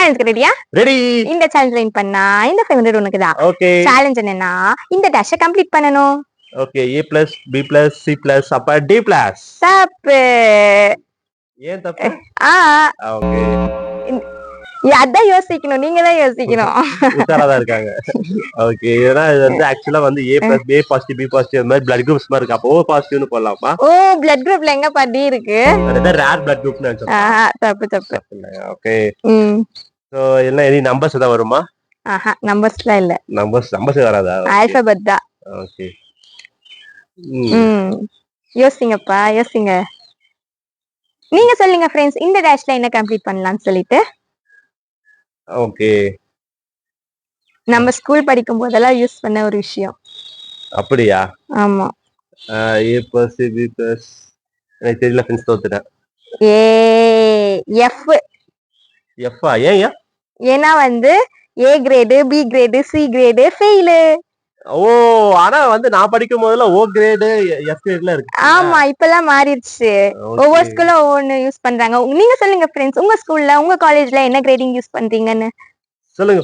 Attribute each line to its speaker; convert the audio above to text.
Speaker 1: சேலஞ்சுக்கு ரெடியா?
Speaker 2: ரெடி.
Speaker 1: இந்த challenge win பண்ணா இந்த 500 உனக்கு தான்.
Speaker 2: ஓகே.
Speaker 1: சேலஞ்ச் என்னன்னா இந்த டேஷ கம்ப்ளீட் பண்ணனும்.
Speaker 2: ஓகே. A+, B+, C+, அப்ப D+.
Speaker 1: தப்பு.
Speaker 2: ஏன் தப்பு? ஓகே.
Speaker 1: அதான் யோசிக்கணும், நீங்க தான் யோசிக்கணும்.
Speaker 2: உஷாராதான் இருக்காங்க. ஓகே. ஏன்னா இது வந்து ஆக்சுவலா வந்து A+, A positive, B positive அந்த மாதிரி பிளட் குரூப்ஸ் மாதிரி இருக்கு. அப்போ O பாசிட்டிவ்னு போடலாமா?
Speaker 1: ஓ, பிளட் குரூப்ல எங்கப்பா D இருக்கு?
Speaker 2: அது ரேர் பிளட் குரூப்னு நினைச்சேன்.
Speaker 1: தப்பு.
Speaker 2: ஓகே. சோ என்ன எனி நம்பர்ஸ் ஏதாவது வருமா?
Speaker 1: நம்பர்ஸ்லாம் இல்ல.
Speaker 2: நம்பர்ஸ் வராதா?
Speaker 1: ஆல்பபெட் தான்.
Speaker 2: ஓகே.
Speaker 1: யோசிங்கப்பா, யோசிங்க. நீங்க சொல்லுங்க फ्रेंड्स, இந்த டேஷ்ல என்ன கம்ப்ளீட் பண்ணலாம்னு சொல்லிட்டு.
Speaker 2: ஓகே.
Speaker 1: நம்ம ஸ்கூல் படிக்கும் போதெல்லாம் யூஸ் பண்ண ஒரு விஷயம்.
Speaker 2: அப்படியா?
Speaker 1: ஆமா.
Speaker 2: A+, B+, எனக்கு தெரியல फ्रेंड्स, தோத்துட்டேன்.
Speaker 1: F.
Speaker 2: F ஆ? ஏன்?
Speaker 1: ஏன்னா வந்து A grade, B grade, C grade fail.
Speaker 2: ஓ, ஆனா வந்து நான் படிக்கும் போதுல O கிரேடு, F கிரேட்ல இருக்கு.
Speaker 1: ஆமா, இப்பலாம் மாறிடுச்சு. ஒவ்வொரு ஸ்கூல்ல ஒவ்வொன்னு யூஸ் பண்றாங்க. நீங்க சொல்லுங்க फ्रेंड्स, உங்க ஸ்கூல்ல உங்க காலேஜ்ல என்ன கிரேடிங் யூஸ் பண்றீங்கன்னு
Speaker 2: சொல்லுங்க.